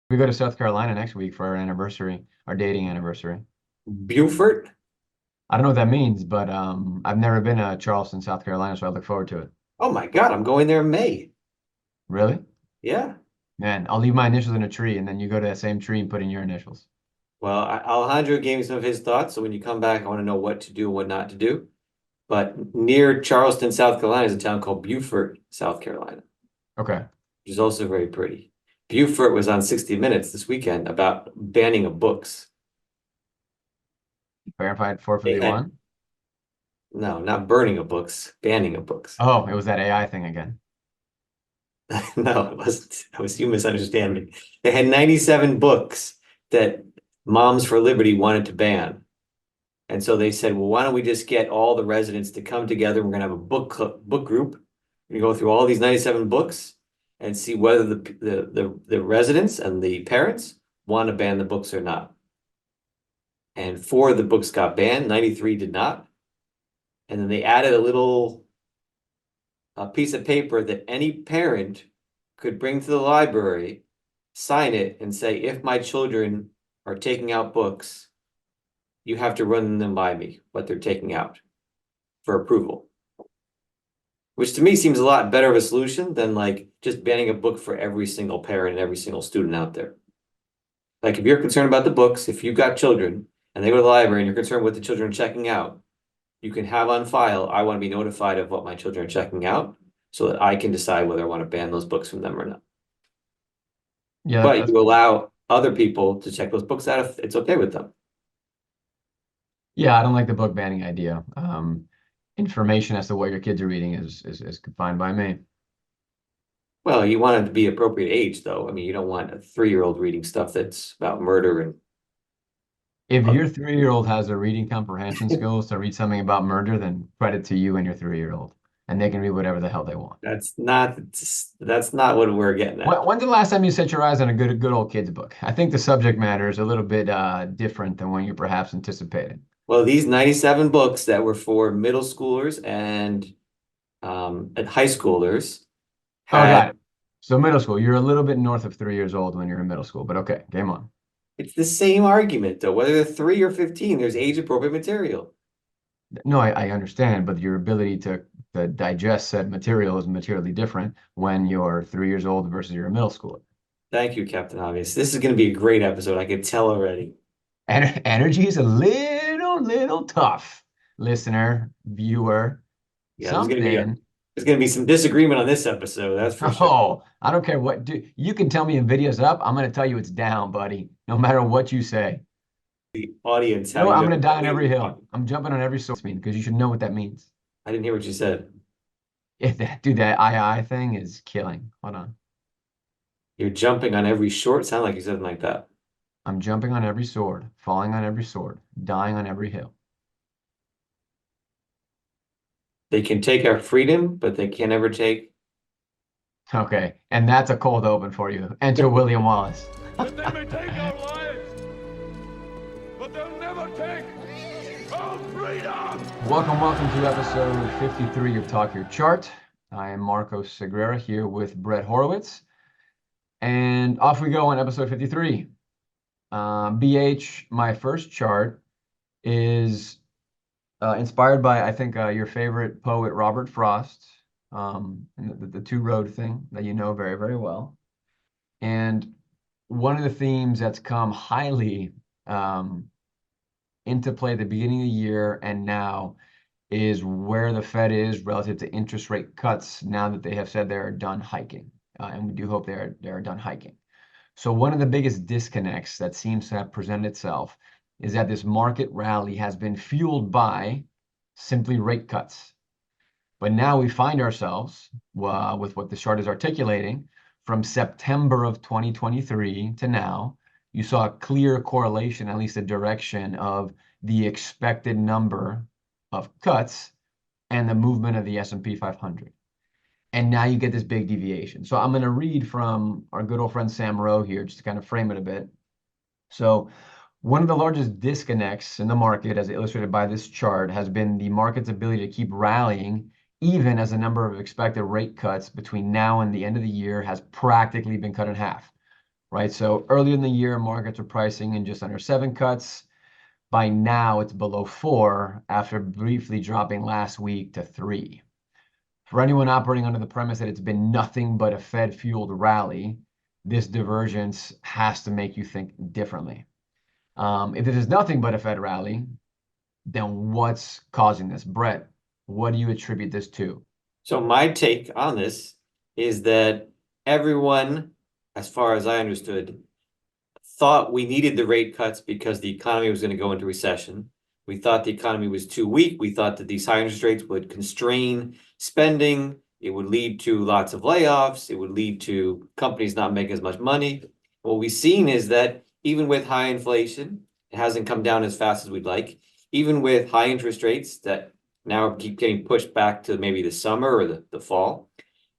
We go to South Carolina next week for our anniversary, our dating anniversary. Beaufort? I don't know what that means, but I've never been to Charleston, South Carolina, so I look forward to it. Oh my God, I'm going there in May. Really? Yeah. Man, I'll leave my initials in a tree, and then you go to that same tree and put in your initials. Well, Alejandro gave me some of his thoughts. So when you come back, I want to know what to do and what not to do. But near Charleston, South Carolina, is a town called Beaufort, South Carolina, Okay. which is also very pretty. Beaufort was on 60 Minutes this weekend about banning of books. Verified 451. They had, no, not burning of books, banning of books. Oh, it was that AI thing again. No, it wasn't. That was you misunderstanding. They had 97 books that Moms for Liberty wanted to ban. And so they said, well, why don't we just get all the residents to come together? We're going to have a book group. We go through all these 97 books and see whether the residents and the parents want to ban the books or not. And four of the books got banned, 93 did not. And then they added a piece of paper that any parent could bring to the library, sign it, and say, if my children are taking out books, you have to run them by me, what they're taking out for approval. Which to me seems a lot better of a solution than like just banning a book for every single parent and every single student out there. Like if you're concerned about the books, if you've got children and they go to the library and you're concerned with the children checking out, you can have on file, I want to be notified of what my children are checking out so that I can decide whether I want to ban those books from them or not. Yeah, But that's you allow other people to check those books out if it's okay with them. yeah. I don't like the book banning idea. Information as to what your kids are reading is fine by me. Well, you want it to be appropriate age, though. I mean, you don't want a 3-year-old reading stuff that's about murder and If other. your 3-year-old has the reading comprehension skills to read something about murder, then credit to you and your 3-year-old, and they can read whatever the hell they want. That's not what we're getting at. When's the last time you set your eyes on a good old kids book? I think the subject matter is a little bit different than what you perhaps anticipated. Well, these 97 books that were for middle schoolers and high schoolers Oh, I got had it. So middle school, you're a little bit north of 3 years old when you're in middle school, but okay, game on. it's the same argument though, whether they're 3 or 15, there's age appropriate material. No, I understand, but your ability to digest said material is materially different when you're 3 years old versus you're a middle schooler. Thank you, Captain Obvious. This is going to be a great episode. I can tell already. Energy is a little tough, listener, viewer, Yeah, something. there's going to be some disagreement on this episode, that's for sure. Oh, I don't care what you can tell me NVIDIA's up. I'm going to tell you it's down, buddy, no matter what you say. The audience, You how know what? you I'm know going to die on what every you're hill. talking. I'm jumping on every sword because you should know what that means. I didn't hear what you said. If that dude, that I thing is killing. Hold on. You're jumping on every short. Sound like you said something like that. I'm jumping on every sword, falling on every sword, dying on every hill. They can take our freedom, but they can't ever take. Okay, and that's a cold open for you. Enter William Wallace. That they may take our lives, but they'll never take our freedom! Welcome to episode 53 of Talk Your Chart. I am Marcos Segura here with Brett Horowitz, and off we go on episode 53. BH, my first chart is inspired by, I think, your favorite poet, Robert Frost, and the two-road thing that you know very, very well. And one of the themes that's come highly into play at the beginning of the year and now is where the Fed is relative to interest rate cuts now that they have said they're done hiking. And we do hope they're done hiking. So one of the biggest disconnects that seems to have presented itself is that this market rally has been fueled by simply rate cuts. But now we find ourselves with what the chart is articulating from September of 2023 to now, you saw a clear correlation, at least a direction of the expected number of cuts and the movement of the S&P 500. And now you get this big deviation. So I'm going to read from our good old friend Sam Rowe here, just to kind of frame it a bit. So one of the largest disconnects in the market, as illustrated by this chart, has been the market's ability to keep rallying, even as the number of expected rate cuts between now and the end of the year has practically been cut in half. right? So earlier in the year, markets were pricing in just under 7 cuts. By now, it's below 4 after briefly dropping last week to 3. For anyone operating under the premise that it's been nothing but a Fed-fueled rally, this divergence has to make you think differently. If it is nothing but a Fed rally, then what's causing this? Brett, what do you attribute this to? So my take on this is that everyone, as far as I understood, thought we needed the rate cuts because the economy was going to go into recession. We thought the economy was too weak. We thought that these high interest rates would constrain spending. It would lead to lots of layoffs. It would lead to companies not making as much money. What we've seen is that even with high inflation, it hasn't come down as fast as we'd like. Even with high interest rates that now keep getting pushed back to maybe the summer or the fall,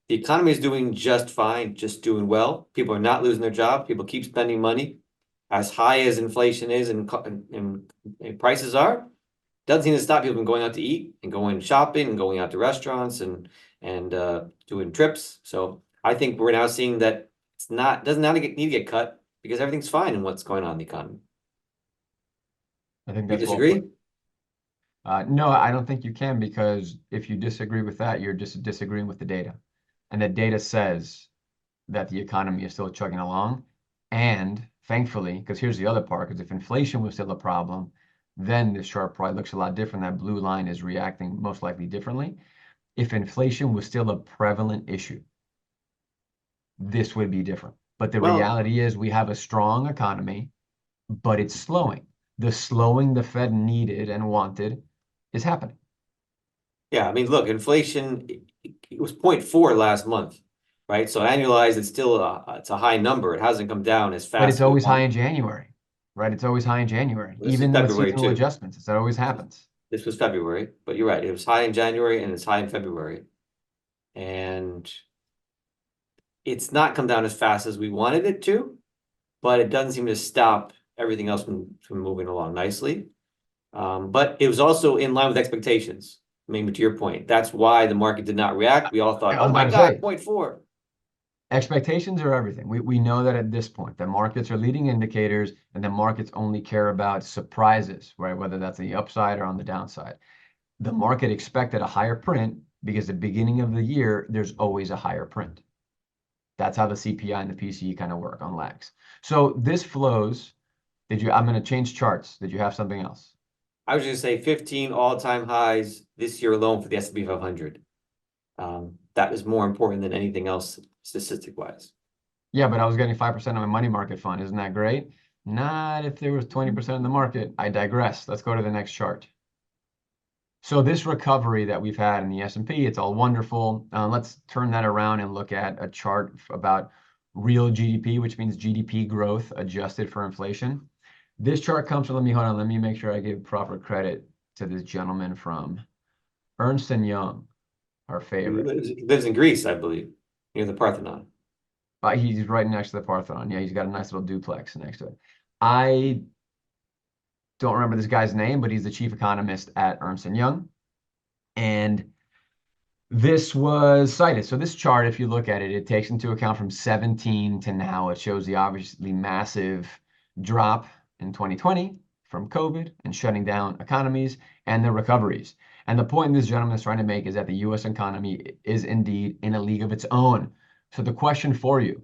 the economy is doing just fine, just doing well. People are not losing their job. People keep spending money. As high as inflation is and prices are, doesn't seem to stop people from going out to eat and going shopping and going out to restaurants and doing trips. So I think we're now seeing that it's not doesn't need to get cut because everything's fine in what's going on in the economy. I think You that's well disagree? put. No, I don't think you can, because if you disagree with that, you're just disagreeing with the data. And the data says that the economy is still chugging along. And thankfully, because here's the other part, because if inflation was still a problem, then this chart probably looks a lot different. That blue line is reacting most likely differently. If inflation was still a prevalent issue, this would be different. But the Well, reality is we have a strong economy, but it's slowing. The slowing the Fed needed and wanted is happening. yeah, I mean, look, inflation it was 0.4 last month, right? So annualized, it's a high number. It hasn't come down as But fast it's as we always high want. in January, right? It's always high in January, This is even with February seasonal too. adjustments. That always happens. This was February, but you're right. It was high in January and it's high in February. And it's not come down as fast as we wanted it to, but it doesn't seem to stop everything else from moving along nicely. But it was also in line with expectations. Maybe to your point, that's why the market did not react. We all thought, I oh was my about to God, say, 0.4. expectations are everything. We know that at this point, the markets are leading indicators, and the markets only care about surprises, right? Whether that's the upside or on the downside. The market expected a higher print because the beginning of the year, there's always a higher print. That's how the CPI and the PCE kind of work on lags. So this flows. I'm going to change charts. Did you have something else? I was just say 15 all-time highs this year alone for the S&P 500. That is more important than anything else statistic-wise. Yeah, but I was getting 5% on my money market fund. Isn't that great? Not if there was 20% in the market. I digress. Let's go to the next chart. So this recovery that we've had in the S&P, it's all wonderful. Let's turn that around and look at a chart about real GDP, which means GDP growth adjusted for inflation. This chart comes from, let me make sure I give proper credit to this gentleman from Ernst & Young, our He favorite. lives in Greece, I believe, near the Parthenon. He's right next to the Parthenon. Yeah, he's got a nice little duplex next to it. I don't remember this guy's name, but he's the chief economist at Ernst & Young. And this was cited. So this chart, if you look at it, it takes into account from 17 to now. It shows the obviously massive drop in 2020 from COVID and shutting down economies and the recoveries. And the point this gentleman is trying to make is that the US economy is indeed in a league of its own. So the question for you,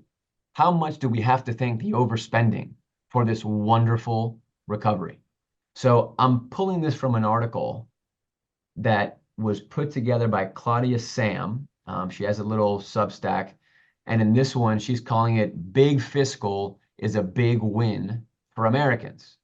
how much do we have to thank the overspending for this wonderful recovery? So I'm pulling this from an article that was put together by Claudia Sam. She has a little Substack. And in this one, she's calling it Big Fiscal is a Big Win for Americans.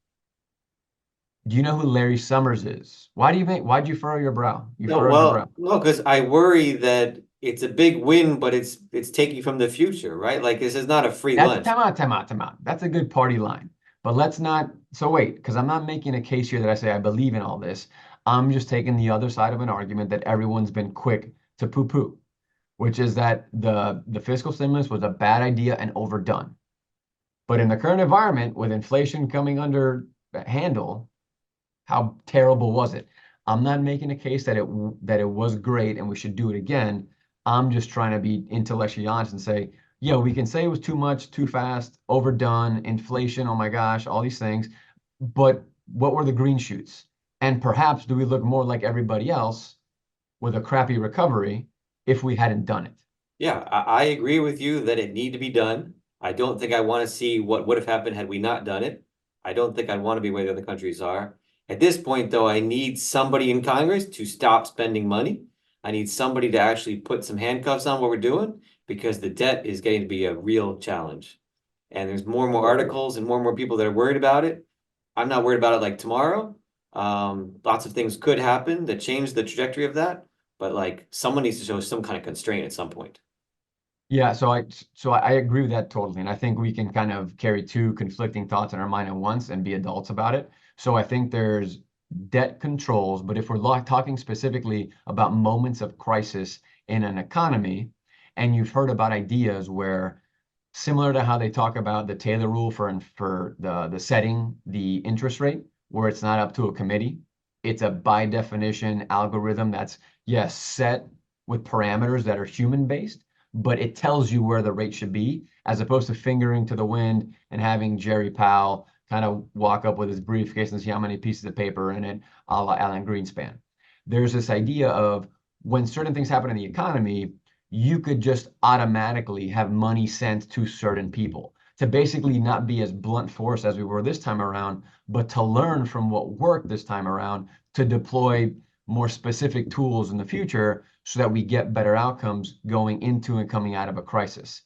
Do you know who Larry Summers is? Why'd you furrow your brow? You No, furrowed your brow. well, no, because I worry that it's a big win, but it's taking from the future, right? Like this is not a free That's lunch. time out. That's a good party line. But let's not, so wait, because I'm not making a case here that I say I believe in all this. I'm just taking the other side of an argument that everyone's been quick to poo-poo, which is that the fiscal stimulus was a bad idea and overdone. But in the current environment, with inflation coming under handle, how terrible was it? I'm not making a case that it was great and we should do it again. I'm just trying to be intellectually honest and say, yeah, we can say it was too much, too fast, overdone, inflation, oh my gosh, all these things. But what were the green shoots? And perhaps do we look more like everybody else with a crappy recovery if we hadn't done it? Yeah, I agree with you that it need to be done. I don't think I want to see what would have happened had we not done it. I don't think I'd want to be where the other countries are. At this point, though, I need somebody in Congress to stop spending money. I need somebody to actually put some handcuffs on what we're doing because the debt is getting to be a real challenge. And there's more and more articles and more people that are worried about it. I'm not worried about it like tomorrow. Lots of things could happen that change the trajectory of that, but like someone needs to show some kind of constraint at some point. Yeah, so I agree with that totally. And I think we can kind of carry two conflicting thoughts in our mind at once and be adults about it. So I think there's debt controls, but if we're talking specifically about moments of crisis in an economy, and you've heard about ideas where similar to how they talk about the Taylor rule for the setting the interest rate, where it's not up to a committee, it's a by definition algorithm that's yes set with parameters that are human based, but it tells you where the rate should be, as opposed to fingering to the wind and having Jerry Powell kind of walk up with his briefcase and see how many pieces of paper are in it, a la Alan Greenspan. There's this idea of when certain things happen in the economy, you could just automatically have money sent to certain people to basically not be as blunt force as we were this time around, but to learn from what worked this time around to deploy more specific tools in the future so that we get better outcomes going into and coming out of a crisis.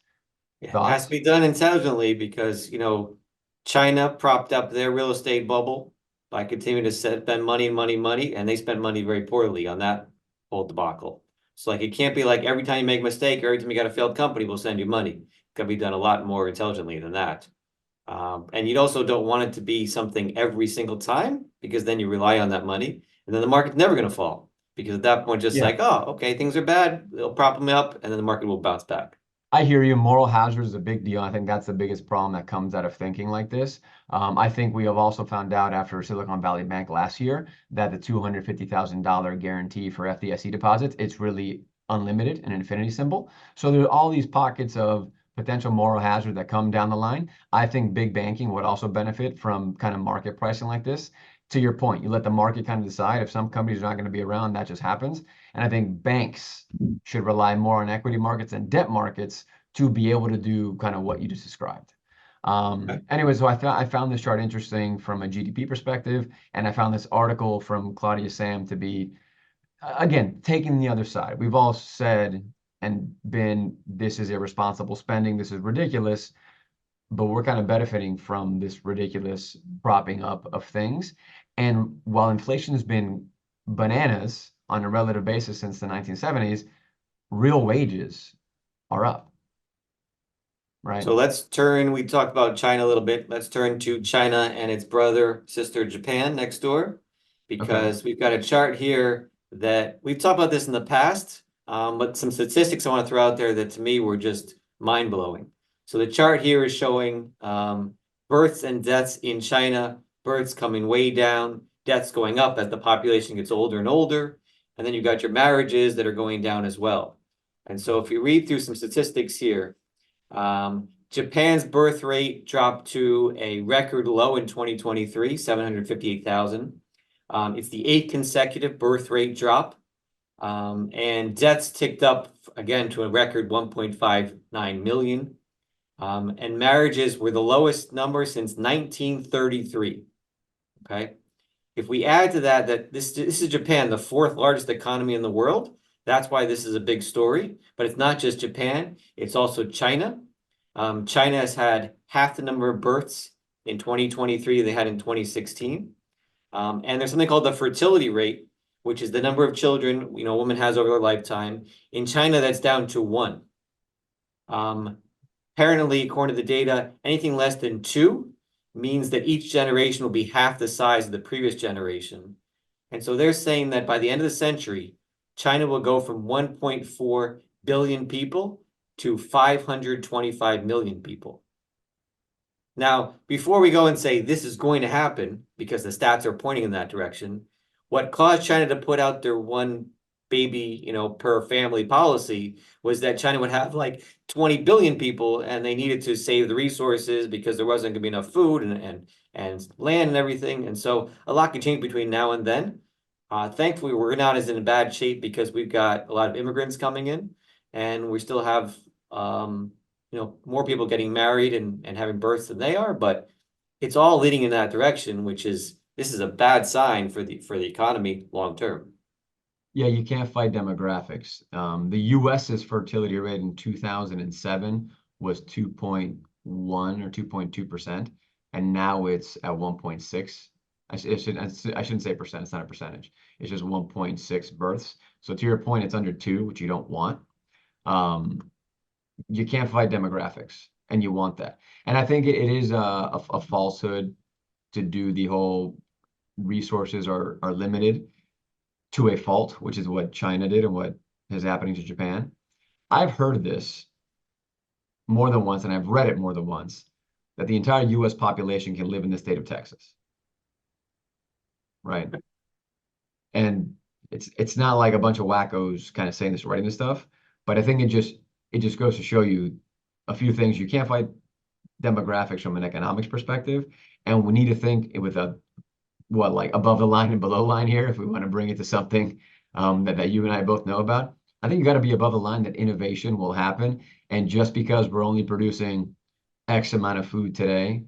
Yeah, it has to Thoughts? be done intelligently because, China propped up their real estate bubble by continuing to spend money, money, money, and they spent money very poorly on that whole debacle. So like it can't be like every time you make a mistake or every time you got a failed company, we'll send you money. It can be done a lot more intelligently than that. And you also don't want it to be something every single time because then you rely on that money and then the market's never going to fall because at that point, just Yeah. like, oh, okay, things are bad, they'll prop them up and then the market will bounce back. I hear you. Moral hazard is a big deal. I think that's the biggest problem that comes out of thinking like this. I think we have also found out after Silicon Valley Bank last year that the $250,000 guarantee for FDIC deposits, it's really unlimited, an infinity symbol. So there are all these pockets of potential moral hazard that come down the line. I think big banking would also benefit from kind of market pricing like this. To your point, you let the market kind of decide if some companies are not going to be around, that just happens. And I think banks should rely more on equity markets and debt markets to be able to do kind of what you just described. Okay. Anyway, so I found this chart interesting from a GDP perspective, and I found this article from Claudia Sam to be, again, taking the other side. We've all said and been, this is irresponsible spending, this is ridiculous, but we're kind of benefiting from this ridiculous propping up of things. And while inflation has been bananas on a relative basis since the 1970s, real wages are up, right? So we talked about China a little bit. Let's turn to China and its brother, sister Japan next door, Okay. because we've got a chart here that we've talked about this in the past, but some statistics I want to throw out there that to me were just mind-blowing. So the chart here is showing births and deaths in China, births coming way down, deaths going up as the population gets older and older. And then you've got your marriages that are going down as well. And so if you read through some statistics here, Japan's birth rate dropped to a record low in 2023, 758,000. It's the 8th consecutive birth rate drop. And deaths ticked up again to a record 1.59 million. And marriages were the lowest number since 1933. Okay. If we add to that this is Japan, the 4th largest economy in the world. That's why this is a big story. But it's not just Japan, it's also China. China has had half the number of births in 2023 they had in 2016. And there's something called the fertility rate, which is the number of children a woman has over her lifetime. In China, that's down to 1. Apparently, according to the data, anything less than 2 means that each generation will be half the size of the previous generation. And so they're saying that by the end of the century, China will go from 1.4 billion people to 525 million people. Now, before we go and say this is going to happen, because the stats are pointing in that direction, what caused China to put out their one baby, you know, per family policy was that China would have like 20 billion people and they needed to save the resources because there wasn't going to be enough food and land and everything. And so a lot can change between now and then. Thankfully, we're not as in bad shape because we've got a lot of immigrants coming in and we still have, you know, more people getting married and having births than they are, but it's all leading in that direction, which is, this is a bad sign for the economy long term. Yeah, you can't fight demographics. The US's fertility rate in 2007 was 2.1 or 2.2%, and now it's at 1.6. I shouldn't say percent, it's not a percentage. It's just 1.6 births. So to your point, it's under 2, which you don't want. You can't fight demographics, and you want that. And I think it is a falsehood to do the whole resources are limited to a fault, which is what China did and what is happening to Japan. I've heard this more than once, and I've read it more than once, that the entire US population can live in the state of Texas. Right. And it's not like a bunch of wackos kind of saying this, writing this stuff, but I think it just goes to show you a few things. You can't fight demographics from an economics perspective, and we need to think with a like above the line and below line here if we want to bring it to something that you and I both know about. I think you got to be above the line that innovation will happen, and just because we're only producing X amount of food today,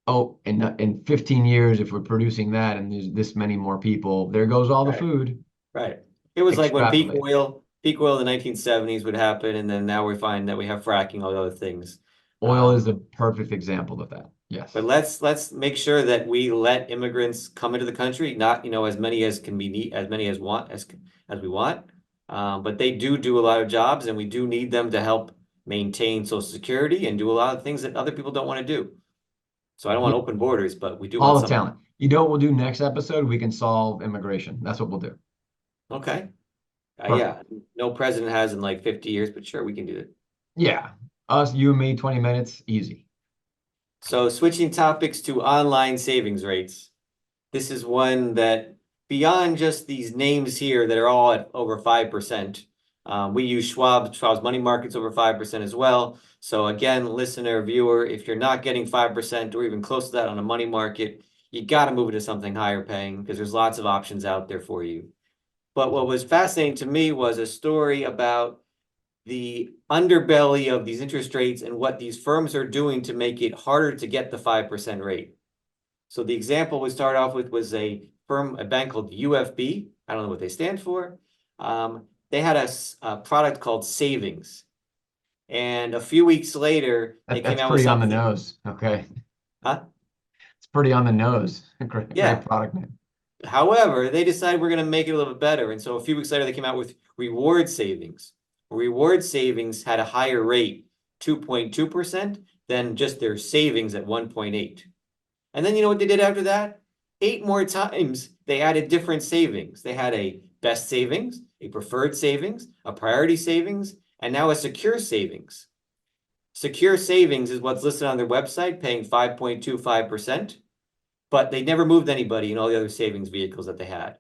oh, in 15 years, if we're producing that and there's this many more people, there goes all the Right. food. Right. It was like when peak Extrapolate. oil in the 1970s would happen, and then now we find that we have fracking, all the other things. Oil is the perfect example of that. Yes. But let's make sure that we let immigrants come into the country, not, you know, as many as can be as many as we want. But they do a lot of jobs, and we do need them to help maintain Social Security and do a lot of things that other people don't want to do. So I don't want Yeah, open borders, but we do all want the some. talent. You know what we'll do next episode? We can solve immigration. That's what we'll do. Okay. Perfect. Yeah, no president has in like 50 years, but sure, we can do it. Yeah. Us, you and me, 20 minutes, easy. So switching topics to online savings rates. This is one that beyond just these names here that are all at over 5%. We use Schwab's money market's over 5% as well. So again, listener, viewer, if you're not getting 5% or even close to that on a money market, you got to move it to something higher paying because there's lots of options out there for you. But what was fascinating to me was a story about the underbelly of these interest rates and what these firms are doing to make it harder to get the 5% rate. So the example we start off with was a bank called UFB. I don't know what they stand for. They had a product called savings. And a few weeks later, they came That's out with pretty on the something. nose. Okay. Huh? It's pretty on the nose. Great Yeah. product name. However, they decided we're going to make it a little bit better. And so a few weeks later, they came out with reward savings. Reward savings had a higher rate, 2.2%, than just their savings at 1.8. And then you know what they did after that? 8 more times they added different savings. They had a best savings, a preferred savings, a priority savings, and now a secure savings. Secure savings is what's listed on their website, paying 5.25%, but they never moved anybody in all the other savings vehicles that they had.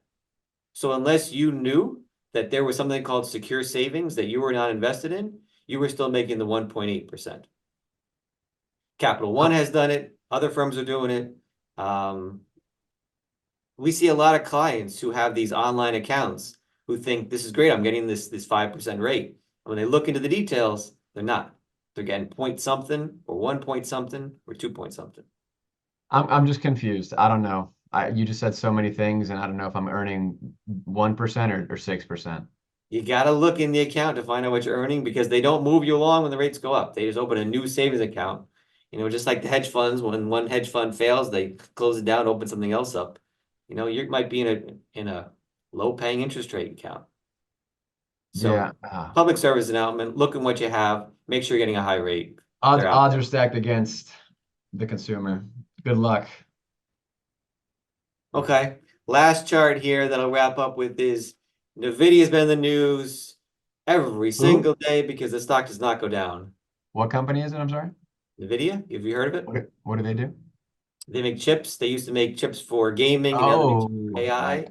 So unless you knew that there was something called secure savings that you were not invested in, you were still making the 1.8%. Capital One has done it. Other firms are doing it. We see a lot of clients who have these online accounts who think this is great. I'm getting this 5% rate. And when they look into the details, they're not. They're getting point something or 1 point something or 2 point something. I'm just confused. I don't know. You just said so many things, and I don't know if I'm earning 1% or 6%. You got to look in the account to find out what you're earning because they don't move you along when the rates go up. They just open a new savings account. You know, just like the hedge funds, when one hedge fund fails, they close it down, open something else up. You know, you might be in a low paying interest rate account. So Yeah. public service announcement, look at what you have, make sure you're getting a high rate. Odds are stacked against the consumer. Good luck. Okay. Last chart here that I'll wrap up with is NVIDIA's been in the news every single day because the stock does not go down. What company is it? I'm sorry. NVIDIA, have you heard of it? What do they do? They make chips. They used to make chips for gaming and now they make Oh, chips for AI.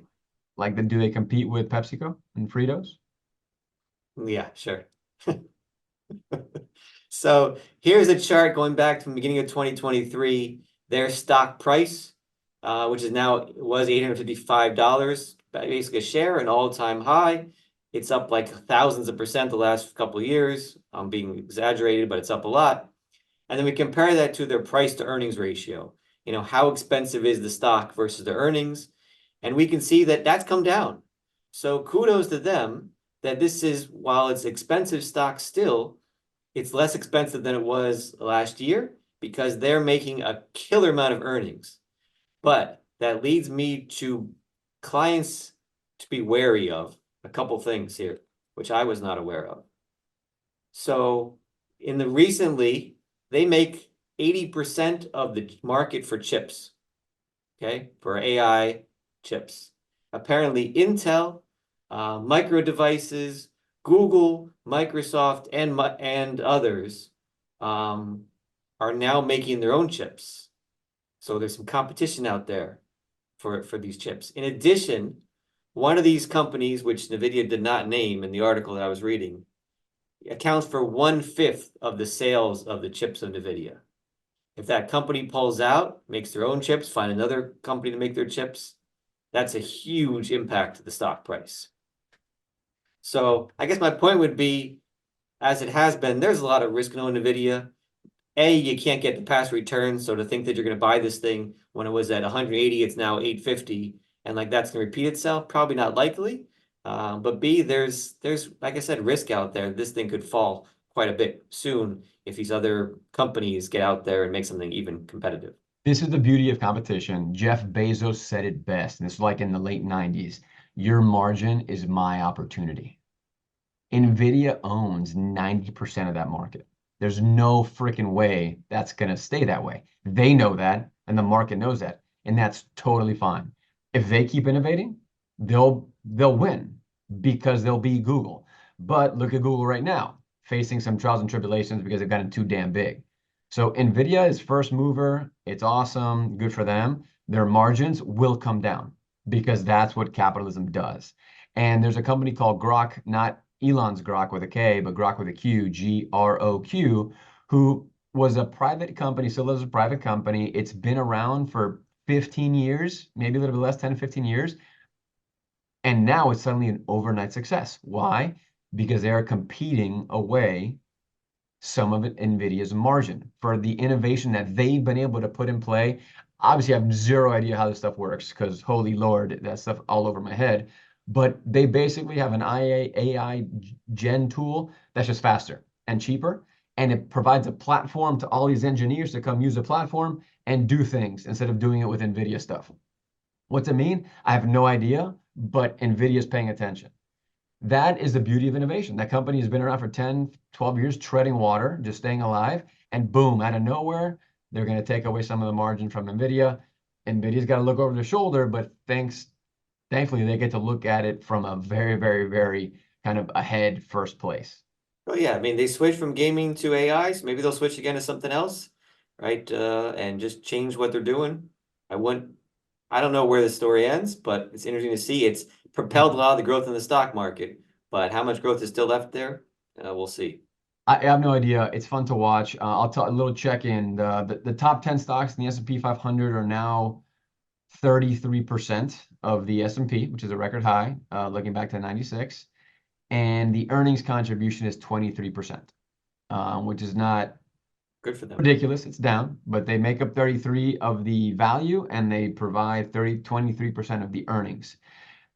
Like, do they compete with PepsiCo and Fritos? Yeah, sure. So here's a chart going back to the beginning of 2023, their stock price, which is now was $855, basically a share, an all-time high. It's up like thousands of percent the last couple of years. I'm being exaggerated, but it's up a lot. And then we compare that to their price to earnings ratio. You know, how expensive is the stock versus the earnings? And we can see that that's come down. So kudos to them that this is, while it's expensive stock still, it's less expensive than it was last year because they're making a killer amount of earnings. But that leads me to clients to be wary of a couple things here, which I was not aware of. So recently, they make 80% of the market for chips, okay, for AI chips. Apparently, Intel, Micro Devices, Google, Microsoft, and others are now making their own chips. So there's some competition out there for these chips. In addition, one of these companies, which NVIDIA did not name in the article that I was reading, accounts for 1/5 of the sales of the chips of NVIDIA. If that company pulls out, makes their own chips, find another company to make their chips, that's a huge impact to the stock price. So I guess my point would be, as it has been, there's a lot of risk in owning NVIDIA. You can't get the past returns, so to think that you're going to buy this thing when it was at 180, it's now 850, and like that's going to repeat itself, probably not likely. But B, there's like I said, risk out there. This thing could fall quite a bit soon if these other companies get out there and make something even competitive. This is the beauty of competition. Jeff Bezos said it best, and this was like in the late 90s. Your margin is my opportunity. NVIDIA owns 90% of that market. There's no freaking way that's going to stay that way. They know that, and the market knows that, and that's totally fine. If they keep innovating, they'll win because they'll be Google. But look at Google right now, facing some trials and tribulations because they've gotten too damn big. So NVIDIA is first mover. It's awesome, good for them. Their margins will come down because that's what capitalism does. And there's a company called Grok, not Elon's Grok with a K, but Grok with a Q, GROQ, who was a private company, still is a private company. It's been around for 15 years, maybe a little bit less, 10 to 15 years. And now it's suddenly an overnight success. Why? Because they are competing away some of it NVIDIA's margin for the innovation that they've been able to put in play. Obviously, I have zero idea how this stuff works because holy Lord, that stuff all over my head. But they basically have an AI gen tool that's just faster and cheaper. And it provides a platform to all these engineers to come use the platform and do things instead of doing it with NVIDIA stuff. What's it mean? I have no idea, but NVIDIA is paying attention. That is the beauty of innovation. That company has been around for 10, 12 years, treading water, just staying alive. And boom, out of nowhere, they're going to take away some of the margin from NVIDIA. NVIDIA's got to look over their shoulder, but thankfully, they get to look at it from a very, very, very kind of ahead first place. Well, yeah, I mean, they switched from gaming to AI, so maybe they'll switch again to something else, right? And just change what they're doing. I don't know where the story ends, but it's interesting to see. It's propelled a lot of the growth in the stock market, but how much growth is still left there? We'll see. I have no idea. It's fun to watch. I'll tell a little check-in. The top 10 stocks in the S&P 500 are now 33% of the S&P, which is a record high, looking back to 96. And the earnings contribution is 23%, which is not Good for them. ridiculous. It's down, but they make up 33 of the value and they provide 23% of the earnings.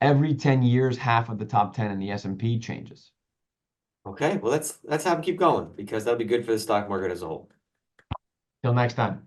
Every 10 years, half of the top 10 in the S&P changes. Okay, well, let's have them keep going because that'll be good for the stock market as a whole. Till next time.